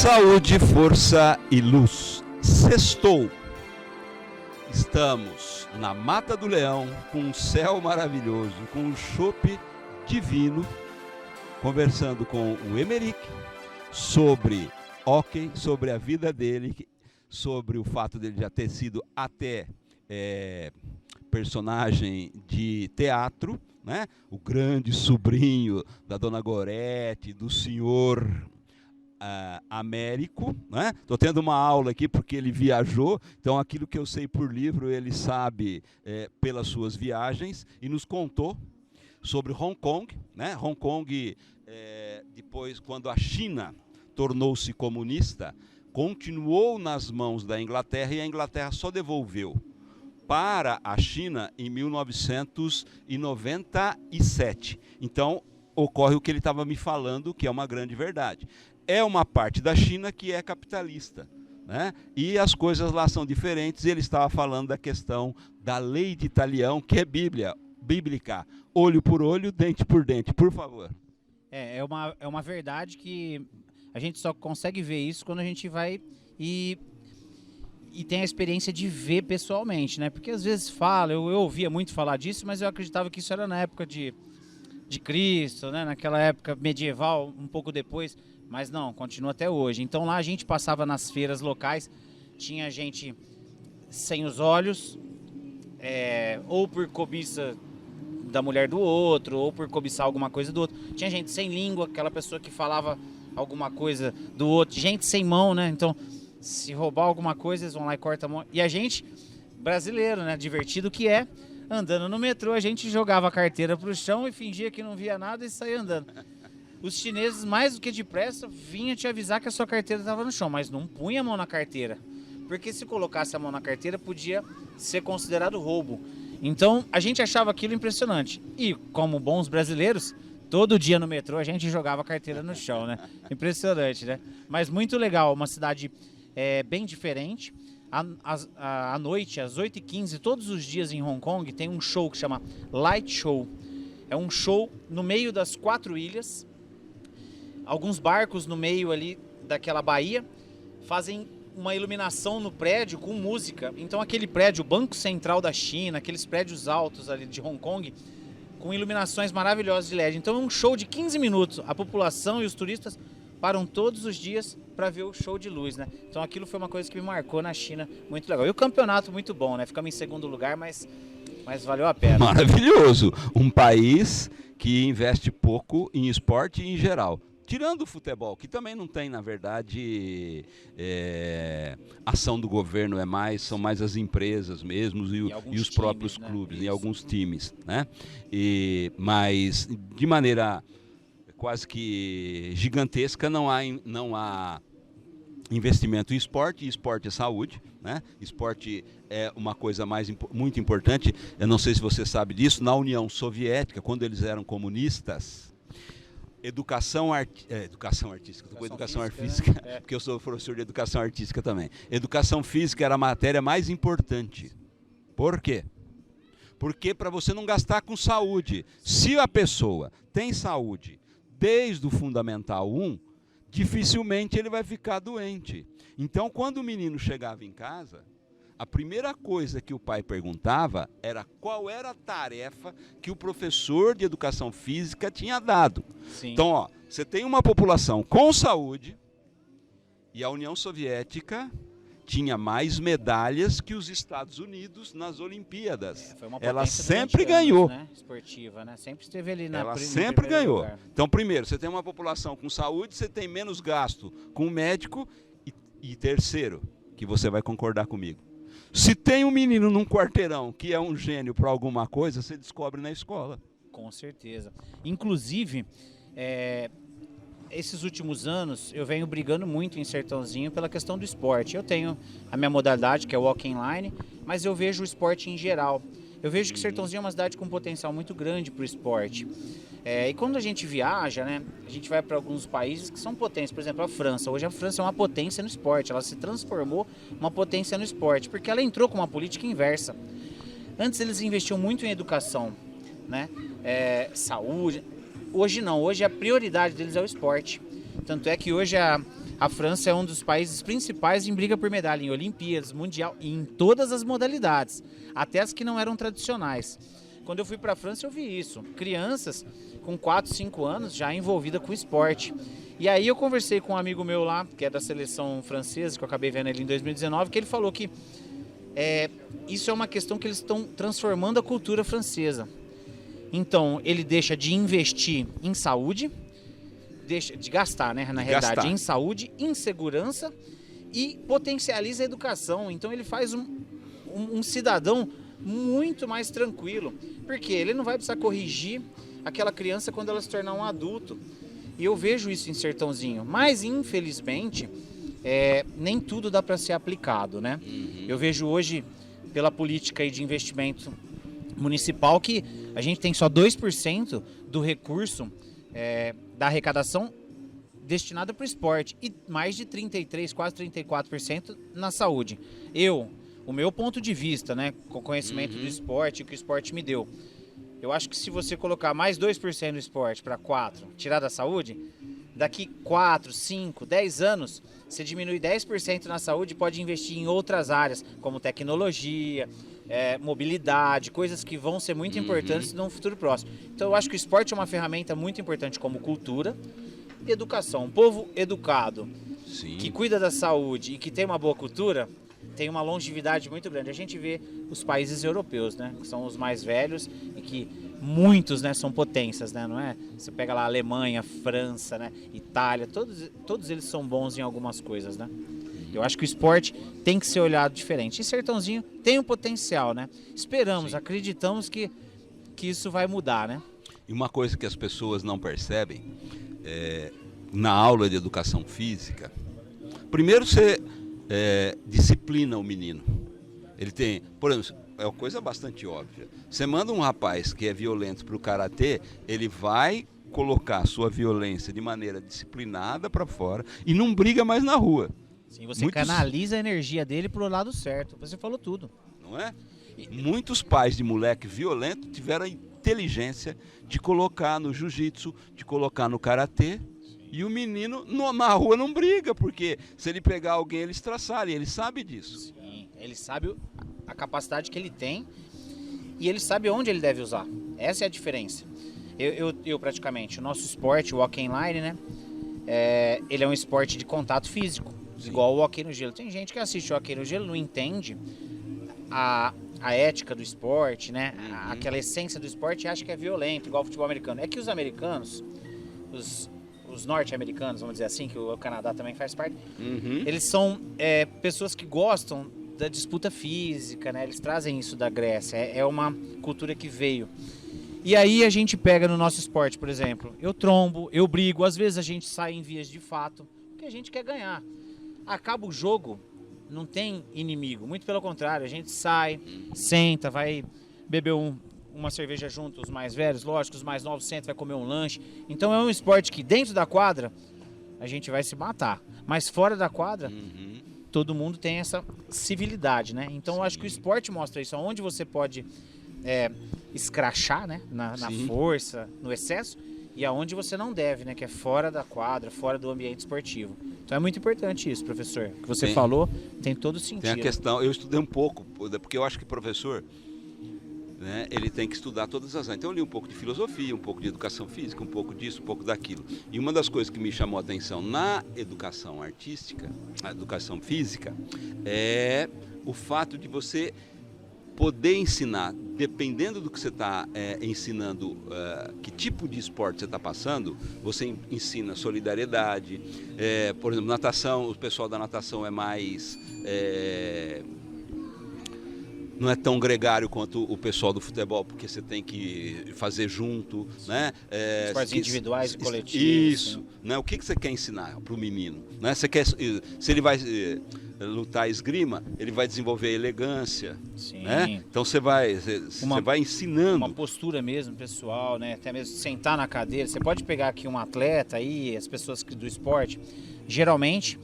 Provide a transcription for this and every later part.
Saúde, força e luz. Sextou. Estamos na Mata do Leão, com um céu maravilhoso, com um chopp divino, conversando com o Emeric sobre hóquei, sobre a vida dele, sobre o fato dele já ter sido até personagem de teatro, né? O grande sobrinho da Dona Gorete, do senhor Américo, né? Estou tendo uma aula aqui porque ele viajou, então aquilo que eu sei por livro ele sabe pelas suas viagens, e nos contou sobre Hong Kong, né? Hong Kong, depois, quando a China tornou-se comunista, continuou nas mãos da Inglaterra, e a Inglaterra só devolveu para a China em 1997. Então ocorre o que ele estava me falando, que é uma grande verdade. É uma parte da China que é capitalista, né? E as coisas lá são diferentes. Ele estava falando da questão da lei de Talião, que é bíblica. Olho por olho, dente por dente. Por favor. É uma verdade que a gente só consegue ver isso quando a gente vai e tem a experiência de ver pessoalmente, né? Porque às vezes eu ouvia muito falar disso, mas eu acreditava que isso era na época de Cristo, né? Naquela época medieval, um pouco depois. Mas não, continua até hoje. Então lá a gente passava nas feiras locais, tinha gente sem os olhos, ou por cobiça da mulher do outro, ou por cobiçar alguma coisa do outro. Tinha gente sem língua, aquela pessoa que falava alguma coisa do outro. Gente sem mão, né? Então, se roubar alguma coisa, eles vão lá e cortam a mão. E a gente, brasileiro, né? Divertido que é, andando no metrô, a gente jogava a carteira pro chão e fingia que não via nada e saía andando. Os chineses, mais do que depressa, vinham te avisar que a sua carteira estava no chão, mas não punha a mão na carteira. Porque se colocasse a mão na carteira, podia ser considerado roubo. Então, a gente achava aquilo impressionante. E, como bons brasileiros, todo dia no metrô a gente jogava a carteira no chão, né? Impressionante, né? Mas muito legal, uma cidade bem diferente. À noite, às 8h15, todos os dias em Hong Kong, tem um show que chama Light Show. É um show no meio das 4 ilhas. Alguns barcos no meio ali daquela baía fazem uma iluminação no prédio com música. Então aquele prédio, o Banco Central da China, aqueles prédios altos ali de Hong Kong, com iluminações maravilhosas de LED. Então é um show de 15 minutos. A população e os turistas param todos os dias para ver o show de luz, né? Então aquilo foi uma coisa que me marcou na China, muito legal. E o campeonato muito bom, né? Ficamos em segundo lugar, mas valeu a pena. Maravilhoso! Um país que investe pouco em esporte em geral. Tirando o futebol, que também não tem, na verdade, ação do governo, são mais as empresas mesmo e os próprios times, clubes, né? E alguns times, né? Mas, de maneira quase que gigantesca, não há investimento em esporte, e esporte é saúde, né? Esporte é uma coisa muito importante. Eu não sei se você sabe disso, na União Soviética, quando eles eram comunistas, educação artística, estou com educação física, né? Porque eu sou professor de educação artística também. Educação física era a matéria mais importante. Por quê? Porque para você não gastar com saúde. Se a pessoa tem saúde desde o Fundamental 1, dificilmente ele vai ficar doente. Então, quando o menino chegava em casa, a primeira coisa que o pai perguntava era qual era a tarefa que o professor de educação física tinha dado. Sim. Então, você tem uma população com saúde, e a União Soviética tinha mais medalhas que os Estados Unidos nas Olimpíadas. Ela sempre ganhou. Né? Esportiva, né? Sempre esteve ali na Ela sempre ganhou. Lugar. Então, primeiro, você tem uma população com saúde, você tem menos gasto com o médico, e terceiro, que você vai concordar comigo, se tem um menino num quarteirão que é um gênio para alguma coisa, você descobre na escola. Com certeza. Inclusive, esses últimos anos, eu venho brigando muito em Sertãozinho pela questão do esporte. Eu tenho a minha modalidade, que é o walking line, mas eu vejo o esporte em geral. Eu vejo que Sertãozinho é uma cidade com um potencial muito grande para o esporte. E quando a gente viaja, né, a gente vai para alguns países que são potências. Por exemplo, a França. Hoje a França é uma potência no esporte. Ela se transformou uma potência no esporte, porque ela entrou com uma política inversa. Antes eles investiam muito em educação, né, saúde. Hoje não. Hoje a prioridade deles é o esporte. Tanto é que hoje A França é um dos países principais em briga por medalha em Olimpíadas, Mundial, e em todas as modalidades, até as que não eram tradicionais. Quando eu fui para a França eu vi isso, crianças com 4, 5 anos já envolvidas com esporte. E aí eu conversei com um amigo meu lá, que é da seleção francesa, que eu acabei vendo ele em 2019, que ele falou que isso é uma questão que eles estão transformando a cultura francesa. Então ele deixa de investir em saúde, deixa de gastar, né, na realidade, em saúde, em segurança e potencializa a educação. Então ele faz um cidadão muito mais tranquilo, porque ele não vai precisar corrigir aquela criança quando ela se tornar um adulto. E eu vejo isso em Sertãozinho, mas infelizmente nem tudo dá para ser aplicado, né? Eu vejo hoje, pela política aí de investimento municipal, que a gente tem só 2% do recurso da arrecadação destinada para o esporte e mais de 33%, quase 34% na saúde. O meu ponto de vista, né, com o conhecimento do esporte, o que o esporte me deu, eu acho que se você colocar mais 2% no esporte para 4%, tirar da saúde, daqui 4, 5, 10 anos, você diminui 10% na saúde e pode investir em outras áreas, como tecnologia, mobilidade, coisas que vão ser muito importantes no futuro próximo. Então eu acho que o esporte é uma ferramenta muito importante como cultura e educação. Um povo educado, que cuida da saúde e que tem uma boa cultura, tem uma longevidade muito grande. A gente vê os países europeus, né, que são os mais velhos e que muitos, né, são potências, né, não é? Você pega lá a Alemanha, França, né, Itália, todos eles são bons em algumas coisas, né? Eu acho que o esporte tem que ser olhado diferente. E Sertãozinho tem um potencial, né? Esperamos, acreditamos que isso vai mudar, né? E uma coisa que as pessoas não percebem, na aula de educação física, primeiro você disciplina o menino. Ele tem, por exemplo, é uma coisa bastante óbvia. Você manda um rapaz que é violento para o karatê, ele vai colocar a sua violência de maneira disciplinada para fora e não briga mais na rua. Sim, você canaliza a energia dele pro lado certo. Você falou tudo. Não é? Muitos pais de moleque violento tiveram a inteligência de colocar no jiu-jitsu, de colocar no karatê. E o menino na rua não briga, porque se ele pegar alguém, ele estraçalha, ele sabe disso. Sim, ele sabe a capacidade que ele tem e ele sabe onde ele deve usar. Essa é a diferença. Eu praticamente, o nosso esporte, o walk inline, né? Ele é um esporte de contato físico. Igual o hockey no gelo. Tem gente que assiste o hockey no gelo, não entende a ética do esporte, né? Aquela essência do esporte, e acha que é violento, igual o futebol americano. É que os americanos, os norte-americanos, vamos dizer assim, que o Canadá também faz parte, eles são pessoas que gostam da disputa física, né? Eles trazem isso da Grécia. É uma cultura que veio. E aí a gente pega no nosso esporte, por exemplo, eu trombo, eu brigo, às vezes a gente sai em vias de fato, porque a gente quer ganhar. Acaba o jogo, não tem inimigo, muito pelo contrário, a gente sai, senta, vai beber uma cerveja junto, os mais velhos, lógico, os mais novos sentam, vai comer um lanche. Então é um esporte que dentro da quadra a gente vai se matar, mas fora da quadra todo mundo tem essa civilidade, né? Então eu acho que o esporte mostra isso, onde você pode escrachar, né, na força, no excesso, e aonde você não deve, né, que é fora da quadra, fora do ambiente esportivo. Então é muito importante isso, professor. O que você falou tem todo sentido. Tem a questão, eu estudei um pouco, porque eu acho que professor, né, ele tem que estudar todas as áreas. Então eu li um pouco de filosofia, um pouco de educação física, um pouco disso, um pouco daquilo. E uma das coisas que me chamou a atenção na educação artística, na educação física, é o fato de você poder ensinar, dependendo do que você está ensinando, que tipo de esporte você está passando, você ensina solidariedade. Por exemplo, natação, o pessoal da natação é mais... não é tão gregário quanto o pessoal do futebol, porque você tem que fazer junto, né? Esportes individuais e coletivos. Isso. Né? O que você quer ensinar para o menino? Né? Você quer, se ele vai lutar esgrima, ele vai desenvolver a elegância. Sim. Né? Então você vai ensinando. Uma postura mesmo, pessoal, né? Até mesmo sentar na cadeira. Você pode pegar aqui um atleta aí, as pessoas do esporte, geralmente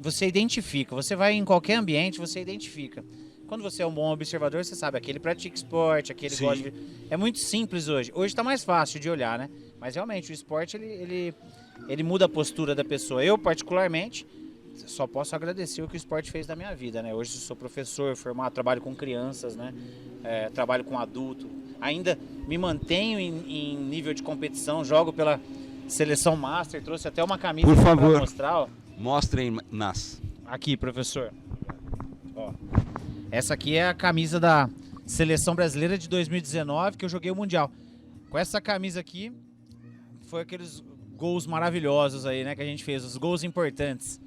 você identifica. Você vai em qualquer ambiente, você identifica. Quando você é um bom observador, você sabe, aquele pratica esporte, aquele gosta de... É muito simples hoje. Hoje está mais fácil de olhar, né? Mas realmente o esporte, ele ele muda a postura da pessoa. Eu, particularmente, só posso agradecer o que o esporte fez da minha vida, né? Hoje eu sou professor, formado, trabalho com crianças, né? Trabalho com adulto. Ainda me mantenho em nível de competição, jogo pela seleção master, trouxe até uma camisa Por favor, para mostrar, ó. Mostrem nas. Aqui, professor. Ó. Essa aqui é a camisa da seleção brasileira de 2019 que eu joguei o Mundial. Com essa camisa aqui, foi aqueles gols maravilhosos aí, né, que a gente fez, os gols importantes.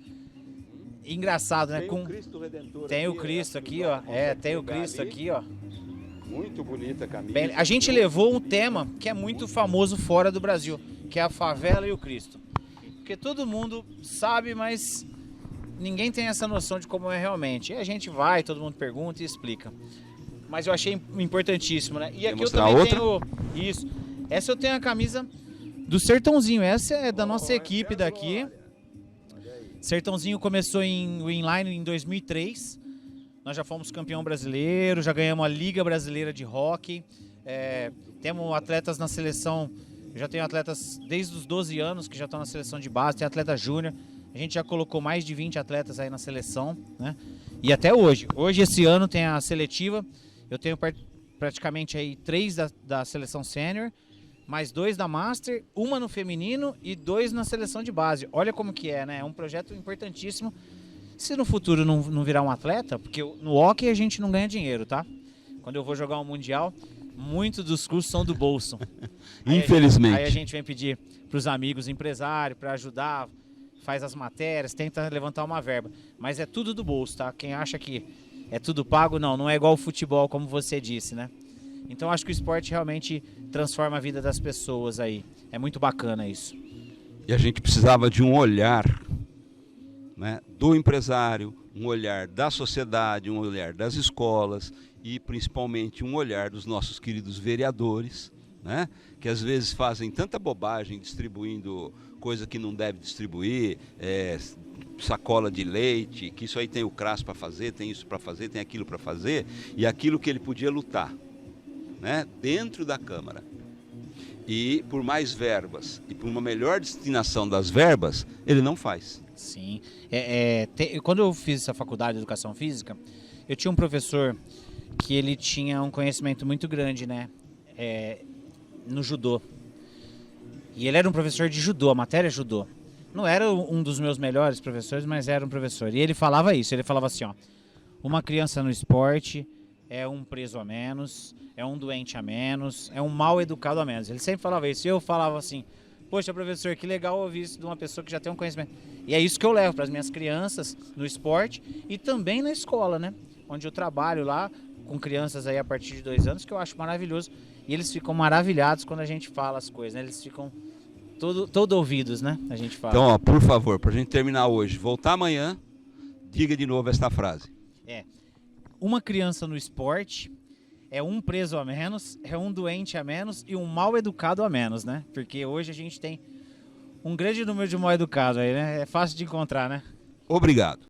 Engraçado, né? Tem o Cristo Redentor. Tem o Cristo aqui, ó. Tem o Cristo aqui, ó. Muito bonita a camisa. Bem, a gente levou um tema que é muito famoso fora do Brasil, que é a favela e o Cristo. Porque todo mundo sabe, mas ninguém tem essa noção de como é realmente. E a gente vai, todo mundo pergunta e explica. Mas eu achei importantíssimo, né? E aqui eu também tenho... Isso. Essa eu tenho a camisa do Sertãozinho. Essa é da nossa equipe daqui. Sertãozinho começou o inline em 2003. Nós já fomos campeão brasileiro, já ganhamos a Liga Brasileira de Hóquei. Temos atletas na seleção, eu já tenho atletas desde os 12 anos que já estão na seleção de base, tem atleta júnior. A gente já colocou mais de 20 atletas aí na seleção, né? E até hoje. Hoje, esse ano, tem a seletiva. Eu tenho praticamente aí 3 da seleção sênior, mais 2 da Master, uma no feminino e 2 na seleção de base. Olha como que é, né? É um projeto importantíssimo. Se no futuro não virar um atleta, porque no hóquei a gente não ganha dinheiro, tá? Quando eu vou jogar um mundial, muitos dos custos são do bolso. Infelizmente. Aí a gente vem pedir para os amigos empresários para ajudar, faz as matérias, tenta levantar uma verba. Mas é tudo do bolso, tá? Quem acha que é tudo pago, não é igual o futebol, como você disse, né? Então acho que o esporte realmente transforma a vida das pessoas aí. É muito bacana isso. E a gente precisava de um olhar, né, do empresário, um olhar da sociedade, um olhar das escolas e principalmente um olhar dos nossos queridos vereadores, né, que às vezes fazem tanta bobagem distribuindo coisa que não deve distribuir, sacola de leite, que isso aí tem o CRAS para fazer, tem isso para fazer, tem aquilo para fazer, e aquilo que ele podia lutar, né, dentro da Câmara. E por mais verbas e por uma melhor destinação das verbas, ele não faz. Sim. Quando eu fiz essa faculdade de Educação Física, eu tinha um professor que ele tinha um conhecimento muito grande, né, no judô. E ele era um professor de judô, a matéria é judô. Não era um dos meus melhores professores, mas era um professor. E ele falava isso, ele falava assim, ó, uma criança no esporte é um preso a menos, é um doente a menos, é um mal educado a menos. Ele sempre falava isso. E eu falava assim, poxa, professor, que legal ouvir isso de uma pessoa que já tem um conhecimento. E é isso que eu levo para as minhas crianças no esporte e também na escola, né? Onde eu trabalho lá com crianças aí a partir de 2 anos, que eu acho maravilhoso. E eles ficam maravilhados quando a gente fala as coisas, né? Eles ficam todo ouvidos, né? A gente fala. Então, ó, por favor, para a gente terminar hoje, voltar amanhã, diga de novo esta frase. Uma criança no esporte é um preso a menos, é um doente a menos e um mal educado a menos, né? Porque hoje a gente tem um grande número de mal educados aí, né? É fácil de encontrar, né? Obrigado.